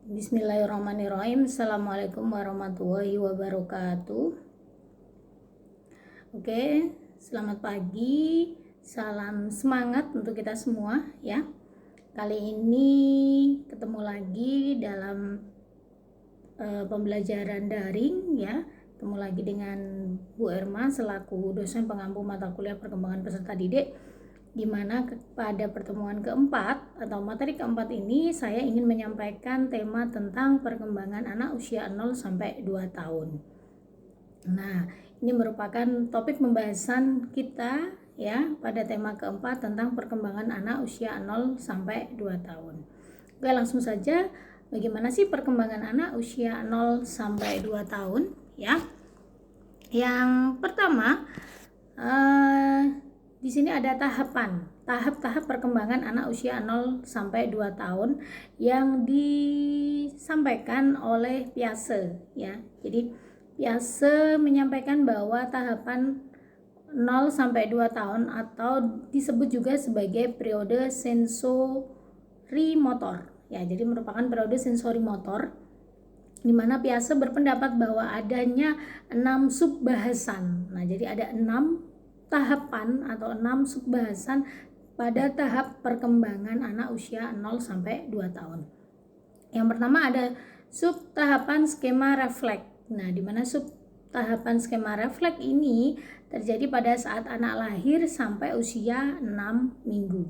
Bismillahirrahmanirrahim. Assalamualaikum warahmatullahi wabarakatuh. Oke, selamat pagi. Salam semangat untuk kita semua ya. Kali ini ketemu lagi dalam pembelajaran daring ya. Ketemu lagi dengan Bu Erma selaku dosen pengampu mata kuliah perkembangan peserta didik, di mana pada pertemuan keempat atau materi keempat ini saya ingin menyampaikan tema tentang perkembangan anak usia 0 sampai 2 tahun. Nah, ini merupakan topik pembahasan kita ya pada tema keempat tentang perkembangan anak usia 0 sampai 2 tahun. Oke, langsung saja, bagaimana sih perkembangan anak usia 0 sampai 2 tahun ya? Yang pertama, di sini ada tahap-tahap perkembangan anak usia 0 sampai 2 tahun yang disampaikan oleh Piaget ya. Jadi Piaget menyampaikan bahwa tahapan 0 sampai 2 tahun atau disebut juga sebagai periode sensorimotor ya. Jadi merupakan periode sensorimotor di mana Piaget berpendapat bahwa adanya 6 subbahasan. Nah, jadi ada 6 tahapan atau 6 subbahasan pada tahap perkembangan anak usia 0 sampai 2 tahun. Yang pertama ada sub tahapan skema refleks. Nah, di mana sub tahapan skema refleks ini terjadi pada saat anak lahir sampai usia 6 minggu.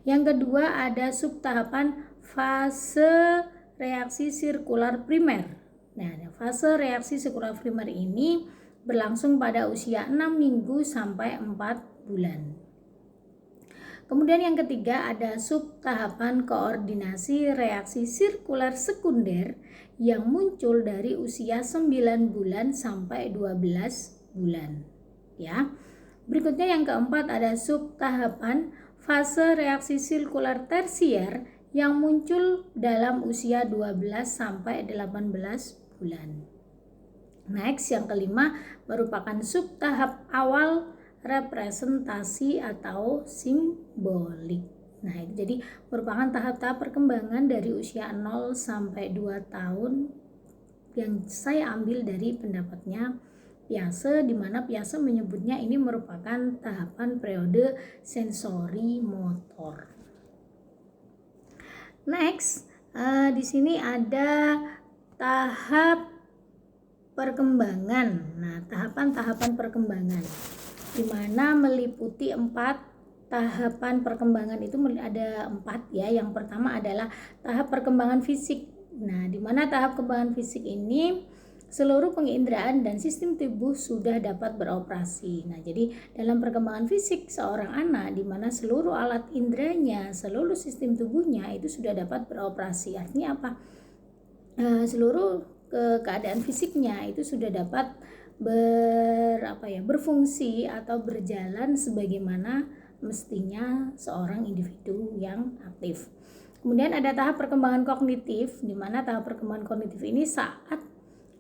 Yang kedua ada sub tahapan fase reaksi sirkular primer. Nah, fase reaksi sirkular primer ini berlangsung pada usia 6 minggu sampai 4 bulan. Kemudian yang ketiga ada sub tahapan koordinasi reaksi sirkular sekunder yang muncul dari usia 9 bulan sampai 12 bulan. Ya. Berikutnya yang keempat ada sub tahapan fase reaksi sirkular tersier yang muncul dalam usia 12 sampai 18 bulan. Next, yang kelima merupakan sub tahap awal representasi atau simbolik. Nah, jadi merupakan tahap-tahap perkembangan dari usia 0 sampai 2 tahun yang saya ambil dari pendapatnya Piaget, di mana Piaget menyebutnya ini merupakan tahapan periode sensori motor. Next, di sini ada tahap perkembangan. Nah, tahapan-tahapan perkembangan di mana meliputi 4 tahapan perkembangan. Itu ada 4 ya. Yang pertama adalah tahap perkembangan fisik. Nah, di mana tahap perkembangan fisik ini seluruh penginderaan dan sistem tubuh sudah dapat beroperasi. Nah, jadi dalam perkembangan fisik seorang anak di mana seluruh alat inderanya, seluruh sistem tubuhnya itu sudah dapat beroperasi. Artinya apa? Seluruh keadaan fisiknya itu sudah dapat berfungsi atau berjalan sebagaimana mestinya seorang individu yang aktif. Kemudian ada tahap perkembangan kognitif, di mana tahap perkembangan kognitif ini saat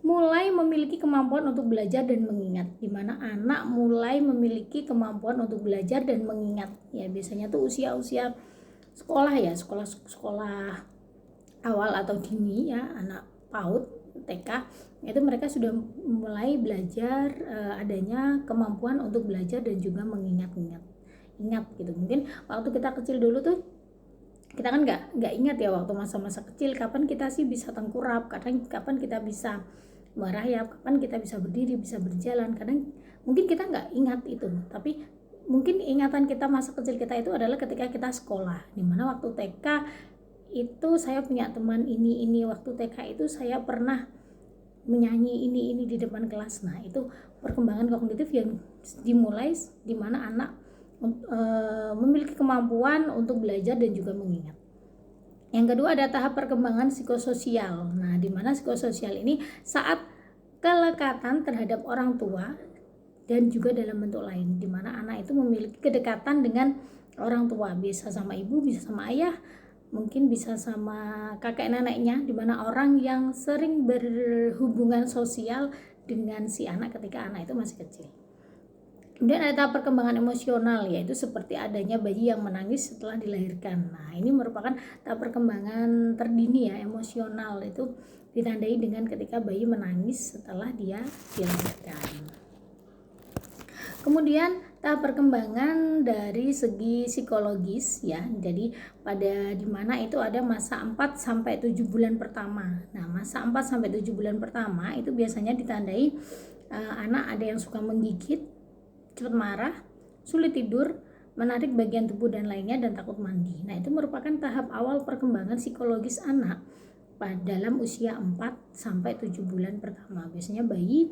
mulai memiliki kemampuan untuk belajar dan mengingat, di mana anak mulai memiliki kemampuan untuk belajar dan mengingat. Ya, biasanya tuh usia-usia sekolah ya, sekolah awal atau dini ya, anak PAUD, TK, itu mereka sudah mulai belajar adanya kemampuan untuk belajar dan juga ingat gitu. Mungkin waktu kita kecil dulu tuh kita kan nggak ingat ya waktu masa-masa kecil kapan kita sih bisa tengkurap, kapan kita bisa merayap, kapan kita bisa berdiri, bisa berjalan. Kadang mungkin kita nggak ingat itu, tapi mungkin ingatan kita masa kecil kita itu adalah ketika kita sekolah, dimana waktu TK itu saya punya teman ini waktu TK itu saya pernah menyanyi ini di depan kelas. Nah, itu perkembangan kognitif yang dimulai di mana anak memiliki kemampuan untuk belajar dan juga mengingat. Yang kedua ada tahap perkembangan psikososial. Nah, di mana psikososial ini saat kelekatan terhadap orang tua dan juga dalam bentuk lain, di mana anak itu memiliki kedekatan dengan orang tua, bisa sama ibu, bisa sama ayah, mungkin bisa sama kakek neneknya, di mana orang yang sering berhubungan sosial dengan si anak ketika anak itu masih kecil. Kemudian ada tahap perkembangan emosional, yaitu seperti adanya bayi yang menangis setelah dilahirkan. Nah, ini merupakan tahap perkembangan terdini ya, emosional, itu ditandai dengan ketika bayi menangis setelah dia dilahirkan. Kemudian tahap perkembangan dari segi psikologis ya. Jadi pada dimana itu ada masa 4 sampai 7 bulan pertama. Nah, masa 4 sampai 7 bulan pertama itu biasanya ditandai anak ada yang suka menggigit, cepat marah, sulit tidur, menarik bagian tubuh dan lainnya, dan takut mandi. Nah, itu merupakan tahap awal perkembangan psikologis anak dalam usia 4 sampai 7 bulan pertama. Biasanya bayi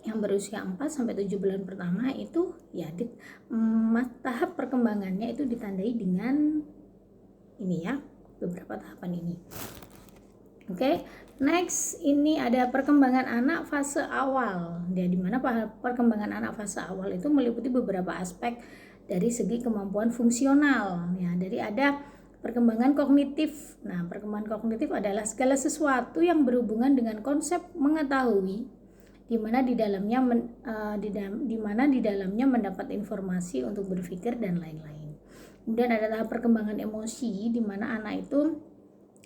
yang berusia 4 sampai 7 bulan pertama itu ya tahap perkembangannya itu ditandai dengan ini ya, beberapa tahapan ini. Oke, next ini ada perkembangan anak fase awal. Ya, di mana perkembangan anak fase awal itu meliputi beberapa aspek dari segi kemampuan fungsional. Ya, dari ada perkembangan kognitif. Nah, perkembangan kognitif adalah segala sesuatu yang berhubungan dengan konsep mengetahui, di mana di dalamnya mendapat informasi untuk berpikir dan lain-lain. Kemudian ada tahap perkembangan emosi, di mana anak itu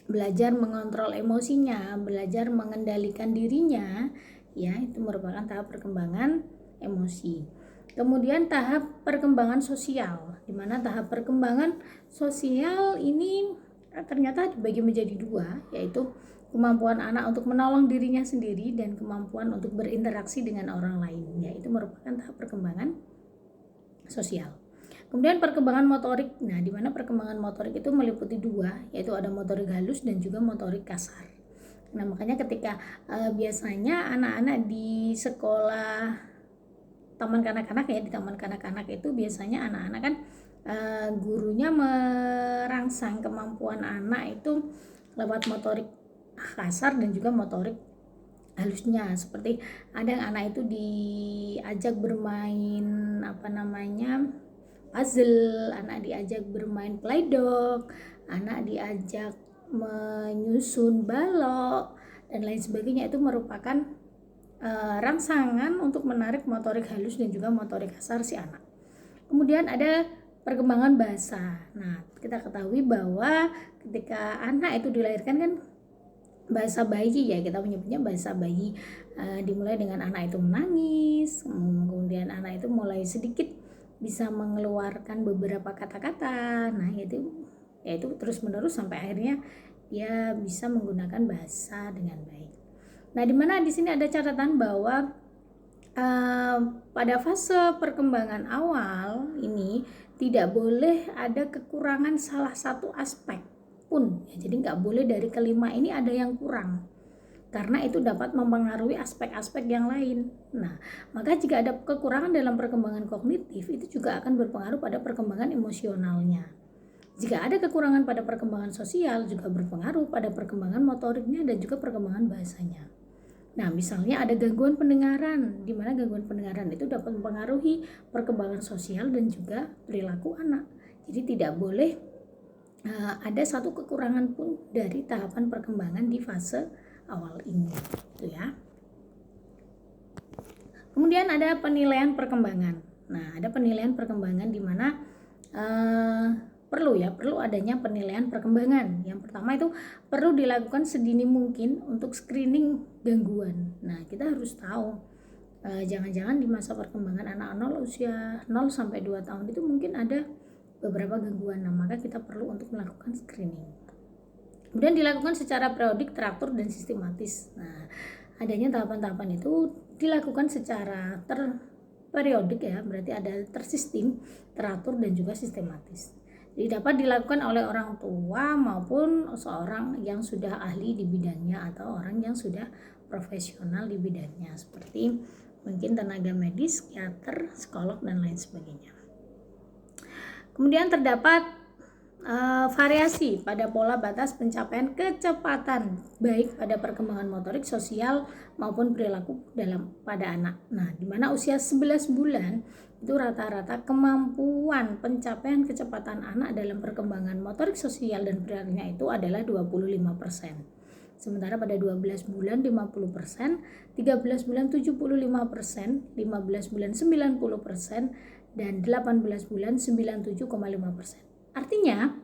belajar mengontrol emosinya, belajar mengendalikan dirinya, ya, itu merupakan tahap perkembangan emosi. Kemudian tahap perkembangan sosial, di mana tahap perkembangan sosial ini ternyata dibagi menjadi dua, yaitu kemampuan anak untuk menolong dirinya sendiri dan kemampuan untuk berinteraksi dengan orang lain, yaitu merupakan tahap perkembangan sosial. Kemudian perkembangan motorik, nah di mana perkembangan motorik itu meliputi dua, yaitu ada motorik halus dan juga motorik kasar. Nah, makanya ketika biasanya anak-anak di sekolah taman kanak-kanak ya, di taman kanak-kanak itu biasanya anak-anak kan gurunya merangsang kemampuan anak itu lewat motorik kasar dan juga motorik halusnya. Seperti ada anak itu diajak bermain puzzle, anak diajak bermain play-doh, anak diajak menyusun balok dan lain sebagainya. Itu merupakan rangsangan untuk menarik motorik halus dan juga motorik kasar si anak. Kemudian ada perkembangan bahasa. Nah, kita ketahui bahwa ketika anak itu dilahirkan kan bahasa bayi ya, kita menyebutnya bahasa bayi, dimulai dengan anak itu menangis, kemudian anak itu mulai sedikit bisa mengeluarkan beberapa kata-kata. Nah, yaitu terus menerus sampai akhirnya dia bisa menggunakan bahasa dengan baik. Nah, dimana di sini ada catatan bahwa pada fase perkembangan awal ini tidak boleh ada kekurangan salah satu aspek pun ya, jadi nggak boleh dari kelima ini ada yang kurang, karena itu dapat mempengaruhi aspek-aspek yang lain. Nah, maka jika ada kekurangan dalam perkembangan kognitif, itu juga akan berpengaruh pada perkembangan emosionalnya. Jika ada kekurangan pada perkembangan sosial, juga berpengaruh pada perkembangan motoriknya dan juga perkembangan bahasanya. Nah, misalnya ada gangguan pendengaran, di mana gangguan pendengaran itu dapat mempengaruhi perkembangan sosial dan juga perilaku anak. Jadi tidak boleh ada satu kekurangan pun dari tahapan perkembangan di fase awal ini, gitu ya. Kemudian ada penilaian perkembangan. Nah, ada penilaian perkembangan di mana perlu adanya penilaian perkembangan. Yang pertama itu perlu dilakukan sedini mungkin untuk screening gangguan. Nah, kita harus tahu jangan-jangan di masa perkembangan anak usia 0 sampai 2 tahun itu mungkin ada beberapa gangguan. Nah, maka kita perlu untuk melakukan screening. Kemudian dilakukan secara periodik, teratur dan sistematis. Nah, adanya tahapan-tahapan itu dilakukan secara periodik ya, berarti ada tersistem, teratur dan juga sistematis. Jadi dapat dilakukan oleh orang tua maupun seorang yang sudah ahli di bidangnya atau orang yang sudah profesional di bidangnya, seperti mungkin tenaga medis, psikiater, psikolog dan lain sebagainya. Kemudian terdapat variasi pada pola batas pencapaian kecepatan baik pada perkembangan motorik, sosial maupun perilaku pada anak. Nah, di mana usia 11 bulan itu rata-rata kemampuan pencapaian kecepatan anak dalam perkembangan motorik, sosial dan perilakunya itu adalah 25%. Sementara pada 12 bulan 50%, 13 bulan 75%, 15 bulan 90%, dan 18 bulan 97,5%. Artinya,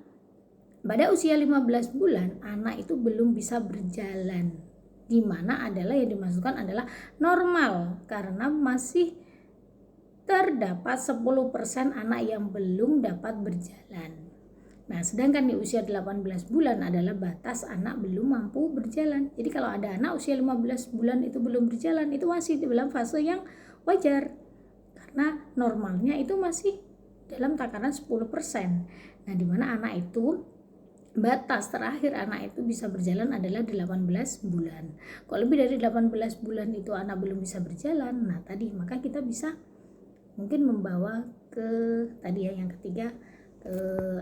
pada usia 15 bulan anak itu belum bisa berjalan, di mana adalah yang dimaksudkan adalah normal karena masih terdapat 10% anak yang belum dapat berjalan. Nah, sedangkan di usia 18 bulan adalah batas anak belum mampu berjalan. Jadi kalau ada anak usia 15 bulan itu belum berjalan, itu masih dalam fase yang wajar. Karena normalnya itu masih dalam takaran 10%. Nah, di mana anak itu batas terakhir anak itu bisa berjalan adalah 18 bulan. Kalau lebih dari 18 bulan itu anak belum bisa berjalan, nah tadi maka kita bisa mungkin membawa ke tadi ya yang ketiga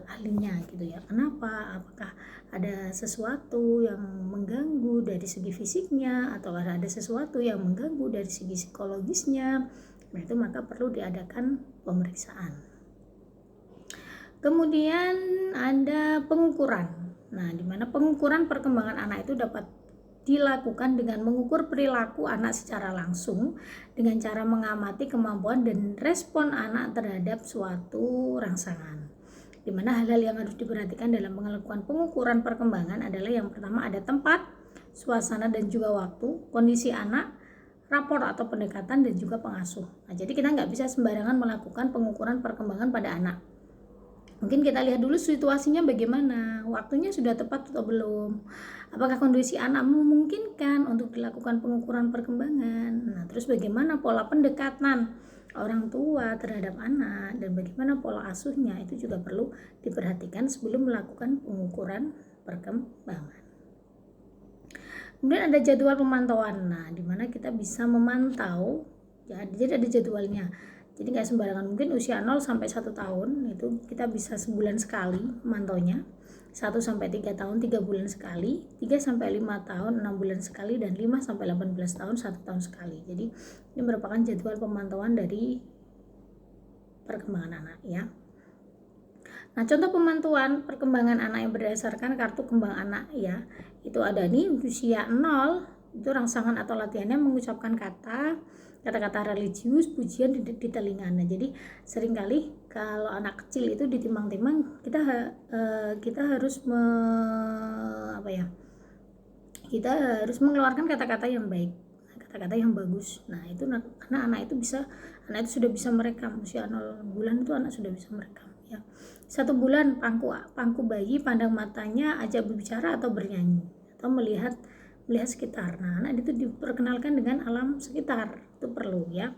ahlinya gitu ya. Kenapa? Apakah ada sesuatu yang mengganggu dari segi fisiknya atau ada sesuatu yang mengganggu dari segi psikologisnya? Nah, itu maka perlu diadakan pemeriksaan. Kemudian ada pengukuran. Nah, di mana pengukuran perkembangan anak itu dapat dilakukan dengan mengukur perilaku anak secara langsung dengan cara mengamati kemampuan dan respon anak terhadap suatu rangsangan. Di mana hal-hal yang harus diperhatikan dalam melakukan pengukuran perkembangan adalah yang pertama ada tempat, suasana dan juga waktu, kondisi anak, rapor atau pendekatan dan juga pengasuh. Nah, jadi kita nggak bisa sembarangan melakukan pengukuran perkembangan pada anak. Mungkin kita lihat dulu situasinya bagaimana, waktunya sudah tepat atau belum, apakah kondisi anak memungkinkan untuk dilakukan pengukuran perkembangan. Nah, terus bagaimana pola pendekatan orang tua terhadap anak dan bagaimana pola asuhnya itu juga perlu diperhatikan sebelum melakukan pengukuran perkembangan. Kemudian ada jadwal pemantauan. Nah, di mana kita bisa memantau, jadi ada jadwalnya. Jadi nggak sembarangan, mungkin usia 0 sampai 1 tahun itu kita bisa sebulan sekali memantaunya. 1 sampai 3 tahun 3 bulan sekali, 3 sampai 5 tahun 6 bulan sekali, dan 5 sampai 18 tahun 1 tahun sekali. Jadi ini merupakan jadwal pemantauan dari perkembangan anak ya. Nah, contoh pemantauan perkembangan anak yang berdasarkan kartu kembang anak ya. Itu ada nih usia 0, itu rangsangan atau latihannya mengucapkan kata-kata religius, pujian di telinga. Nah, jadi seringkali kalau anak kecil itu ditimang-timang, kita harus kita harus mengeluarkan kata-kata yang baik, kata-kata yang bagus. Nah, itu karena anak itu sudah bisa merekam. Usia 0 bulan itu anak sudah bisa merekam ya. 1 bulan pangku bayi, pandang matanya, ajak berbicara atau bernyanyi atau melihat sekitar. Nah, anak itu diperkenalkan dengan alam sekitar, itu perlu ya.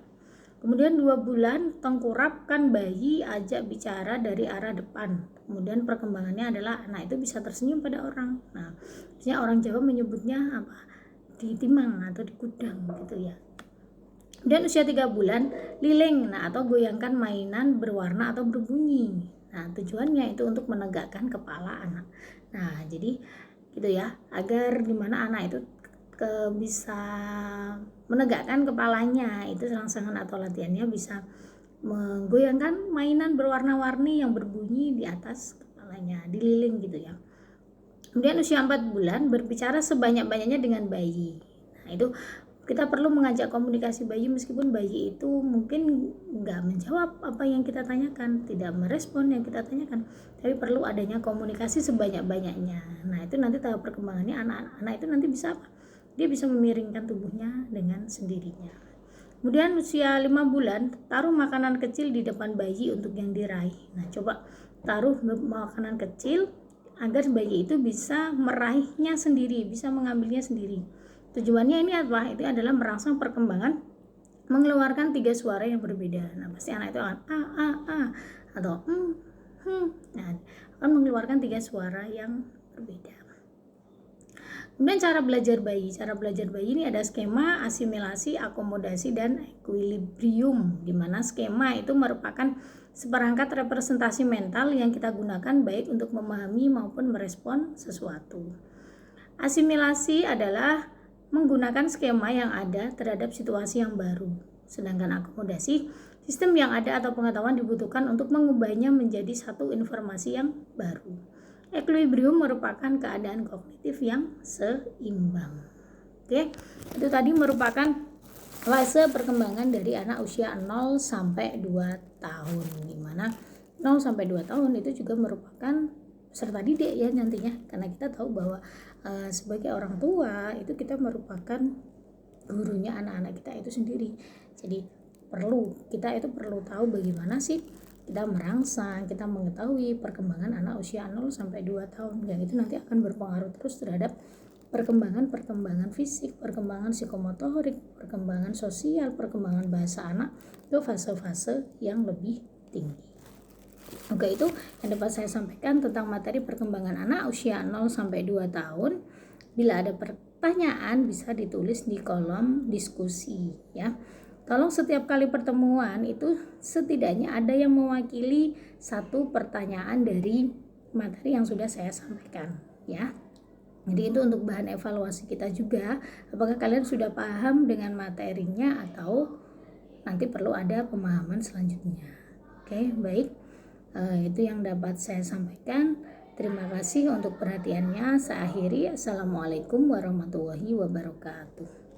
Kemudian 2 bulan tengkurapkan bayi, ajak bicara dari arah depan. Kemudian perkembangannya adalah anak itu bisa tersenyum pada orang. Nah, biasanya orang Jawa menyebutnya apa? Ditimang atau dikudang gitu ya. Dan usia 3 bulan liling, nah atau goyangkan mainan berwarna atau berbunyi. Nah, tujuannya itu untuk menegakkan kepala anak. Nah, jadi gitu ya, agar dimana anak itu bisa menegakkan kepalanya, itu rangsangan atau latihannya bisa menggoyangkan mainan berwarna-warni yang berbunyi di atas kepalanya, dililing gitu ya. Kemudian usia 4 bulan berbicara sebanyak-banyaknya dengan bayi. Nah, itu kita perlu mengajak komunikasi bayi meskipun bayi itu mungkin nggak menjawab apa yang kita tanyakan, tidak merespon yang kita tanyakan, tapi perlu adanya komunikasi sebanyak-banyaknya. Nah, itu nanti tahap perkembangannya anak itu nanti bisa apa? Dia bisa memiringkan tubuhnya dengan sendirinya. Kemudian usia 5 bulan, taruh makanan kecil di depan bayi untuk yang diraih. Nah, coba taruh makanan kecil agar bayi itu bisa meraihnya sendiri, bisa mengambilnya sendiri. Tujuannya ini apa? Itu adalah merangsang perkembangan mengeluarkan 3 suara yang berbeda. Nah, pasti anak itu akan a atau Nah, akan mengeluarkan 3 suara yang berbeda. Kemudian cara belajar bayi. Cara belajar bayi ini ada skema, asimilasi, akomodasi, dan equilibrium. Di mana skema itu merupakan seperangkat representasi mental yang kita gunakan baik untuk memahami maupun merespon sesuatu. Asimilasi adalah menggunakan skema yang ada terhadap situasi yang baru. Sedangkan akomodasi, sistem yang ada atau pengetahuan dibutuhkan untuk mengubahnya menjadi satu informasi yang baru. Equilibrium merupakan keadaan kognitif yang seimbang. Oke, itu tadi merupakan fase perkembangan dari anak usia 0 sampai 2 tahun, dimana 0 sampai 2 tahun itu juga merupakan peserta didik ya nantinya, karena kita tahu bahwa sebagai orang tua itu kita merupakan gurunya anak-anak kita itu sendiri. Jadi kita itu perlu tahu bagaimana sih kita merangsang, kita mengetahui perkembangan anak usia 0 sampai 2 tahun, dan itu nanti akan berpengaruh terus terhadap perkembangan fisik, perkembangan psikomotorik, perkembangan sosial, perkembangan bahasa anak, itu fase-fase yang lebih tinggi. Oke, itu yang dapat saya sampaikan tentang materi perkembangan anak usia 0 sampai 2 tahun. Bila ada pertanyaan bisa ditulis di kolom diskusi ya. Tolong setiap kali pertemuan itu setidaknya ada yang mewakili satu pertanyaan dari materi yang sudah saya sampaikan ya. Jadi itu untuk bahan evaluasi kita juga, apakah kalian sudah paham dengan materinya atau nanti perlu ada pemahaman selanjutnya. Oke, baik. Itu yang dapat saya sampaikan. Terima kasih untuk perhatiannya. Saya akhiri. Assalamualaikum warahmatullahi wabarakatuh.